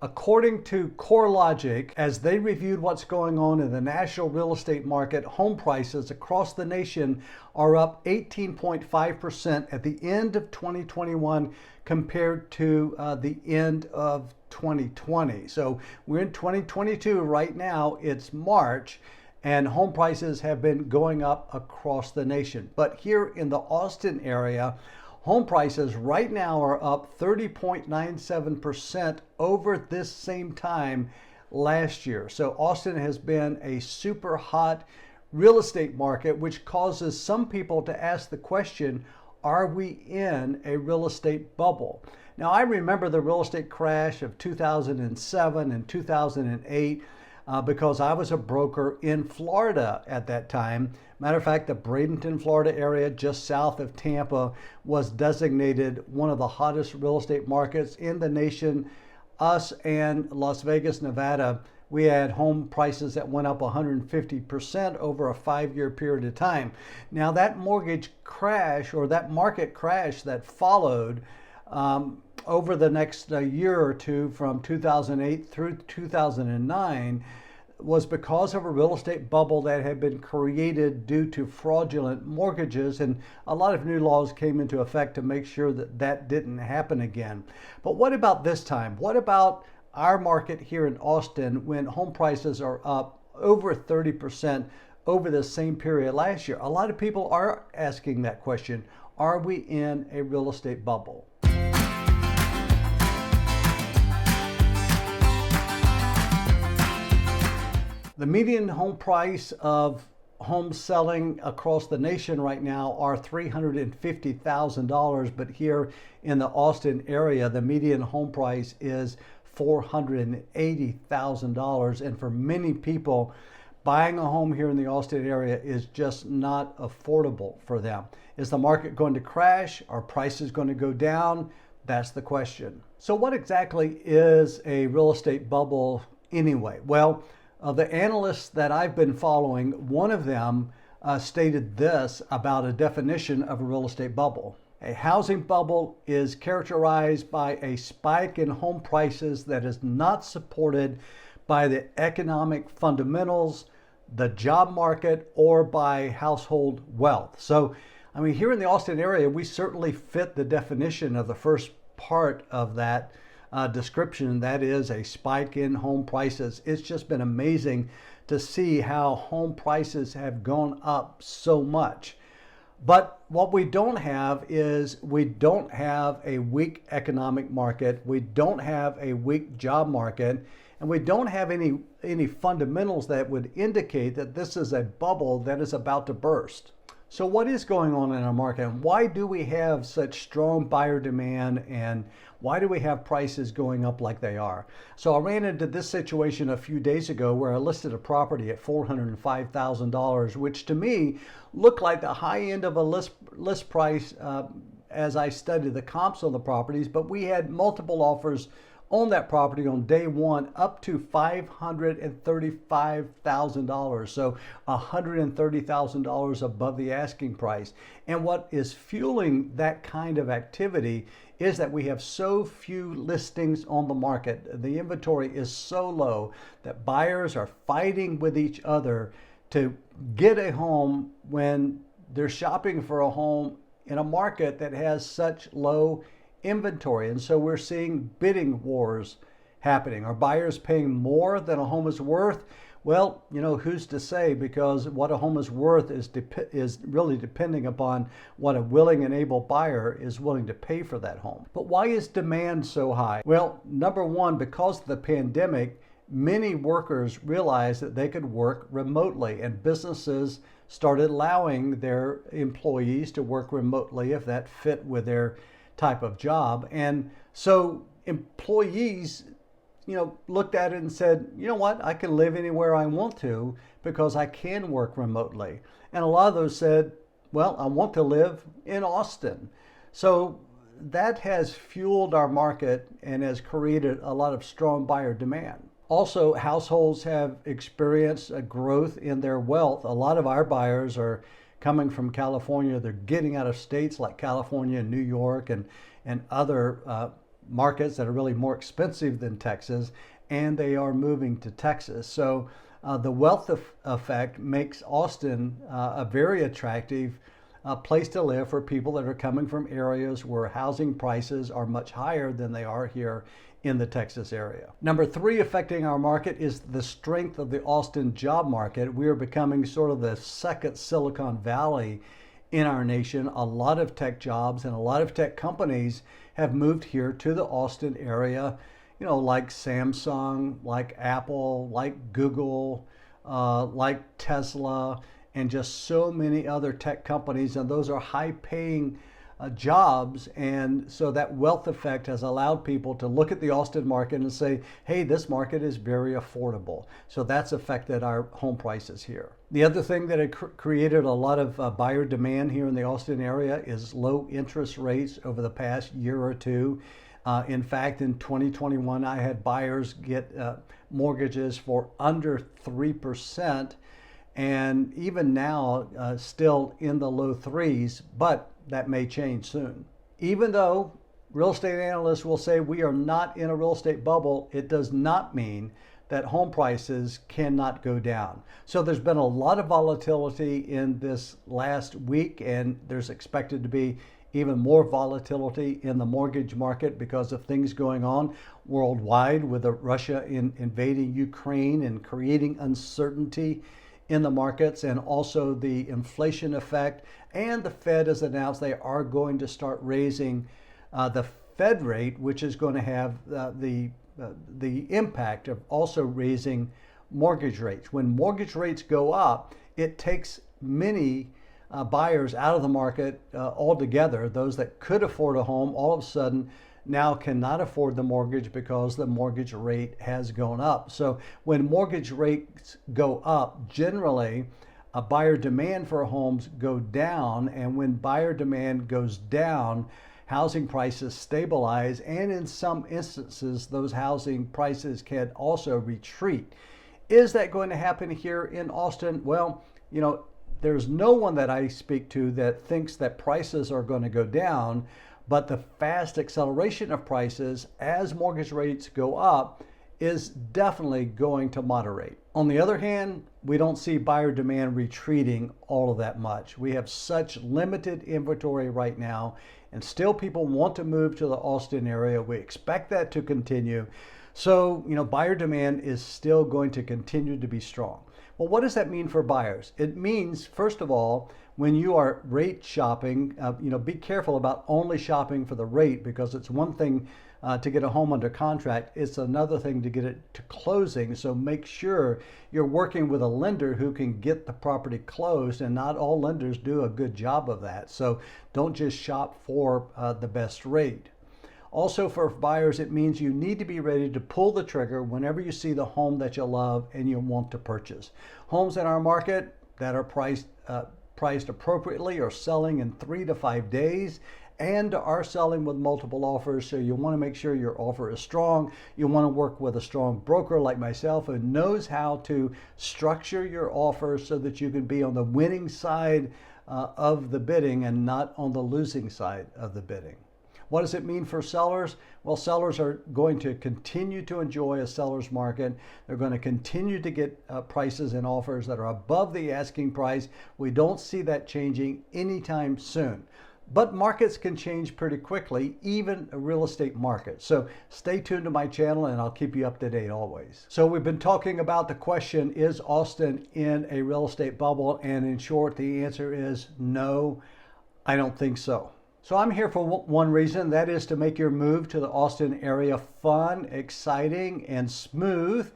According to CoreLogic, as they reviewed what's going on in the national real estate market, home prices across the nation are up 18.5% at the end of 2021 compared to the end of 2020. So we're in 2022 right now. It's March, and home prices have been going up across the nation. But here in the Austin area, home prices right now are up 30.97% over this same time last year. So Austin has been a super hot real estate market, which causes some people to ask the question, are we in a real estate bubble? Now, I remember the real estate crash of 2007 and 2008. Because I was a broker in Florida at that time. Matter of fact, the Bradenton, Florida area just south of Tampa was designated one of the hottest real estate markets in the nation. Us and Las Vegas, Nevada, we had home prices that went up 150% over a 5-year period of time. Now that mortgage crash, or that market crash that followed over the next year or two from 2008 through 2009, was because of a real estate bubble that had been created due to fraudulent mortgages, and a lot of new laws came into effect to make sure that that didn't happen again. But what about this time? What about our market here in Austin when home prices are up over 30% over the same period last year? A lot of people are asking that question. Are we in a real estate bubble? The median home price of homes selling across the nation right now are $350,000, but here in the Austin area, the median home price is $480,000. And for many people, buying a home here in the Austin area is just not affordable for them. Is the market going to crash? Are prices going to go down? That's the question. So what exactly is a real estate bubble anyway? Well, the analysts that I've been following, one of them stated this about a definition of a real estate bubble. A housing bubble is characterized by a spike in home prices that is not supported by the economic fundamentals, the job market, or by household wealth. So, I mean, here in the Austin area, we certainly fit the definition of the first part of that description, that is a spike in home prices. It's just been amazing to see how home prices have gone up so much. But what we don't have is we don't have a weak economic market, we don't have a weak job market, and we don't have any fundamentals that would indicate that this is a bubble that is about to burst. So what is going on in our market, and why do we have such strong buyer demand, and why do we have prices going up like they are? So I ran into this situation a few days ago where I listed a property at $405,000, which to me looked like the high end of a list price as I studied the comps on the properties, but we had multiple offers on that property on day one up to $535,000. So $130,000 above the asking price. And what is fueling that kind of activity is that we have so few listings on the market. The inventory is so low that buyers are fighting with each other to get a home when they're shopping for a home in a market that has such low inventory. And so we're seeing bidding wars happening. Are buyers paying more than a home is worth? Well, you know, who's to say, because what a home is worth is really depending upon what a willing and able buyer is willing to pay for that home. But why is demand so high? Well, number one, because of the pandemic, many workers realized that they could work remotely, and businesses started allowing their employees to work remotely if that fit with their type of job. And so employees, looked at it and said, you know what, I can live anywhere I want to because I can work remotely. And a lot of those said, well, I want to live in Austin. So that has fueled our market and has created a lot of strong buyer demand. Also, households have experienced a growth in their wealth. A lot of our buyers are coming from California. They're getting out of states like California and New York and other markets that are really more expensive than Texas, and they are moving to Texas. So the wealth effect makes Austin a very attractive place to live for people that are coming from areas where housing prices are much higher than they are here in the Texas area. Number three affecting our market is the strength of the Austin job market. We are becoming sort of the second Silicon Valley in our nation. A lot of tech jobs and a lot of tech companies have moved here to the Austin area, you know, like Samsung, like Apple, like Google, like Tesla, and just so many other tech companies. And those are high paying jobs. And so that wealth effect has allowed people to look at the Austin market and say, hey, this market is very affordable. So that's affected our home prices here. The other thing that had created a lot of buyer demand here in the Austin area is low interest rates over the past year or two. In fact, in 2021, I had buyers get mortgages for under 3%. And even now, still in the low threes, but that may change soon. Even though real estate analysts will say we are not in a real estate bubble, it does not mean that home prices cannot go down. So there's been a lot of volatility in this last week, and there's expected to be even more volatility in the mortgage market because of things going on worldwide with Russia invading Ukraine and creating uncertainty in the markets, and also the inflation effect. And the Fed has announced they are going to start raising the Fed rate, which is going to have the impact of also raising mortgage rates. When mortgage rates go up, it takes many buyers out of the market altogether. Those that could afford a home all of a sudden now cannot afford the mortgage because the mortgage rate has gone up. So when mortgage rates go up, generally a buyer demand for homes go down, and when buyer demand goes down, housing prices stabilize, and in some instances those housing prices can also retreat. Is that going to happen here in Austin? Well, you know, there's no one that I speak to that thinks that prices are going to go down, but the fast acceleration of prices as mortgage rates go up is definitely going to moderate. On the other hand, we don't see buyer demand retreating all of that much. We have such limited inventory right now, and still people want to move to the Austin area. We expect that to continue. So, you know, buyer demand is still going to continue to be strong. Well, what does that mean for buyers? It means, first of all, when you are rate shopping, be careful about only shopping for the rate, because it's one thing to get a home under contract. It's another thing to get it to closing. So make sure you're working with a lender who can get the property closed, and not all lenders do a good job of that. So don't just shop for the best rate. Also, for buyers, it means you need to be ready to pull the trigger whenever you see the home that you love and you want to purchase. Homes in our market that are priced appropriately are selling in 3 to 5 days and are selling with multiple offers. So you want to make sure your offer is strong. You want to work with a strong broker like myself who knows how to structure your offer so that you can be on the winning side of the bidding and not on the losing side of the bidding. What does it mean for sellers? Well, sellers are going to continue to enjoy a seller's market. They're going to continue to get prices and offers that are above the asking price. We don't see that changing anytime soon. But markets can change pretty quickly, even a real estate market. So stay tuned to my channel and I'll keep you up to date always. So we've been talking about the question, is Austin in a real estate bubble? And in short, the answer is no, I don't think so. So I'm here for one reason, that is to make your move to the Austin area fun, exciting, and smooth.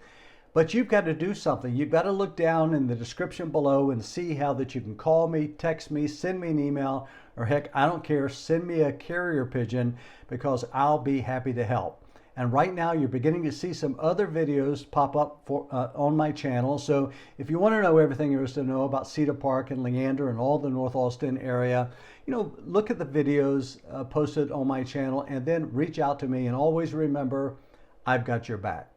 But you've got to do something. You've got to look down in the description below and see how that you can call me, text me, send me an email, or heck, I don't care, send me a carrier pigeon, because I'll be happy to help. And right now you're beginning to see some other videos pop up on my channel. So if you want to know everything there is to know about Cedar Park and Leander and all the North Austin area, look at the videos posted on my channel and then reach out to me. And always remember, I've got your back.